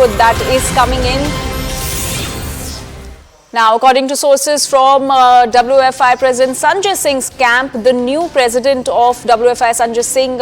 that is coming in. Now, according to sources from WFI President Sanjay Singh's camp, the new president of WFI, Sanjay Singh,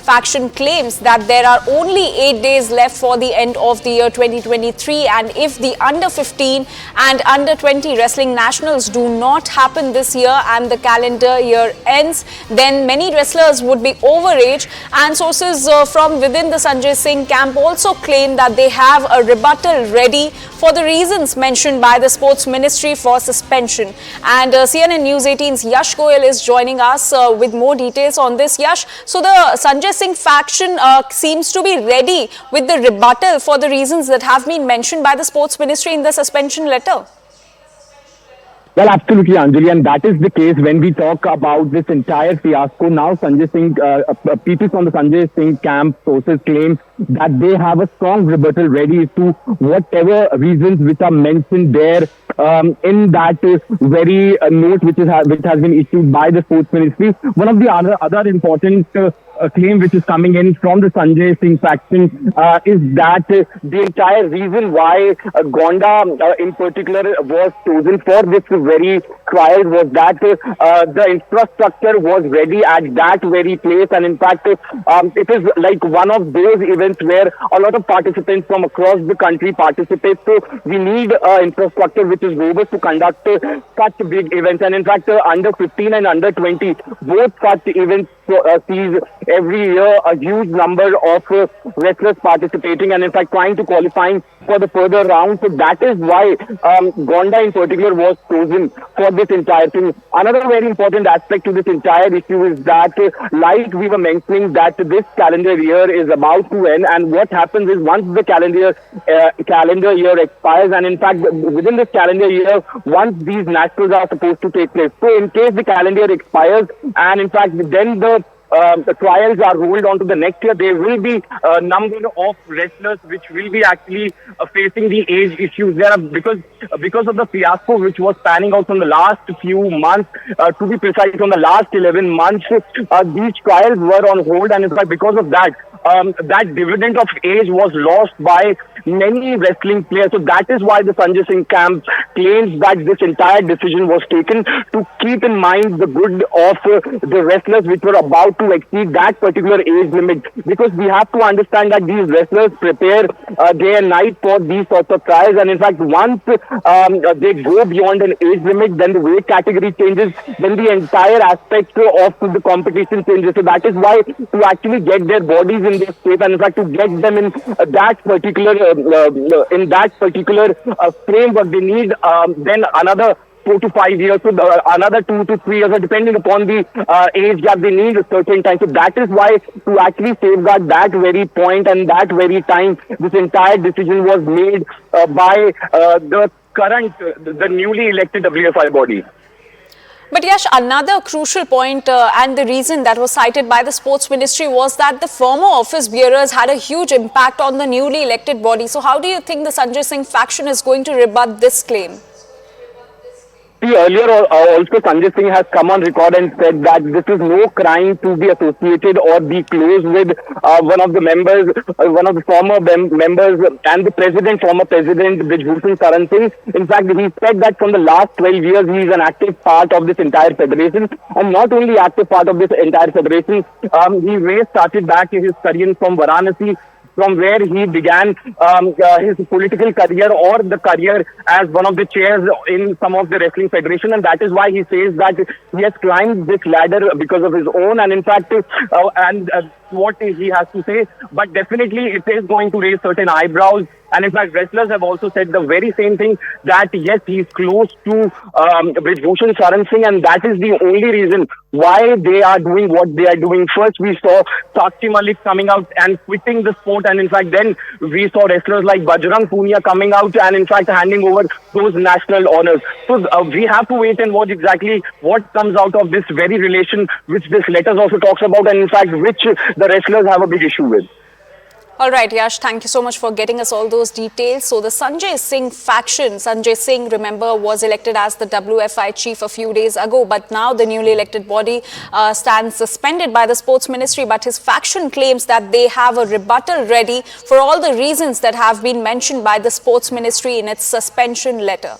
faction claims that there are only 8 days left for the end of the year 2023, and if the under 15 and under 20 wrestling nationals do not happen this year and the calendar year ends, then many wrestlers would be overage. And sources from within the Sanjay Singh camp also claim that they have a rebuttal ready for the reasons mentioned by the Sports Ministry for suspension. And CNN News 18's Yash Goyal is joining us with more details on this. Yash, so the Sanjay Singh faction seems to be ready with the rebuttal for the reasons that have been mentioned by the Sports Ministry in the suspension letter. Well, absolutely, Anjali, and that is the case when we talk about this entire fiasco. Now, Sanjay Singh, people from the Sanjay Singh camp sources claim that they have a strong rebuttal ready to whatever reasons which are mentioned there in that very note which has been issued by the Sports Ministry. One of the other important claim which is coming in from the Sanjay Singh faction is that the entire reason why Gonda in particular was chosen for this very trial was that the infrastructure was ready at that very place, and in fact it is like one of those events where a lot of participants from across the country participate. So we need infrastructure which is robust to conduct such big events, and in fact under 15 and under 20 both such events sees every year a huge number of wrestlers participating and in fact trying to qualifying for the further round. So that is why Gonda in particular was chosen for this entire thing. Another very important aspect to this entire issue is that like we were mentioning that this calendar year is about to end, and what happens is once the calendar year expires, and in fact within this calendar year once these nationals are supposed to take place. So in case the calendar year expires and in fact then the trials are rolled on to the next year, there will be a number of wrestlers which will be actually facing the age issues. There are because of the fiasco which was panning out from the last few months, to be precise from the last 11 months, these trials were on hold, and in fact because of that, that dividend of age was lost by many wrestling players. So that is why the Sanjay Singh camp claims that this entire decision was taken to keep in mind the good of the wrestlers which were about to exceed that particular age limit, because we have to understand that these wrestlers prepare day and night for these sorts of trials, and in fact once they go beyond an age limit, then the weight category changes, then the entire aspect of the competition changes. So that is why to actually get their bodies in this shape and in fact to get them in that particular framework, they need then another 4 to 5 years, so another 2 to 3 years, depending upon the age gap, they need a certain time. So that is why to actually safeguard that very point and that very time, this entire decision was made by the newly elected WFI body. But Yash, another crucial point and the reason that was cited by the Sports Ministry was that the former office bearers had a huge impact on the newly elected body. So how do you think the Sanjay Singh faction is going to rebut this claim? See, earlier also Sanjay Singh has come on record and said that this is no crime to be associated or be close with one of the members, one of the former members and the former president, Bhushan Sharan Singh. In fact, he said that from the last 12 years, he is an active part of this entire federation, and not only active part of this entire federation, he started back his career from Varanasi, from where he began his political career or the career as one of the chairs in some of the wrestling federation, and that is why he says that he has climbed this ladder because of his own, and in fact what he has to say, but definitely it is going to raise certain eyebrows. And in fact, wrestlers have also said the very same thing, that yes, he is close to Bhushan Sharan Singh, and that is the only reason why they are doing what they are doing. First, we saw Sakshi Malik coming out and quitting the sport, and in fact, then we saw wrestlers like Bajrang Punia coming out and in fact handing over those national honors. So we have to wait and watch exactly what comes out of this very relation, which this letter also talks about, and in fact, which the wrestlers have a big issue with. All right, Yash, thank you so much for getting us all those details. So the Sanjay Singh faction, Sanjay Singh, remember, was elected as the WFI chief a few days ago, but now the newly elected body stands suspended by the sports ministry. But his faction claims that they have a rebuttal ready for all the reasons that have been mentioned by the sports ministry in its suspension letter.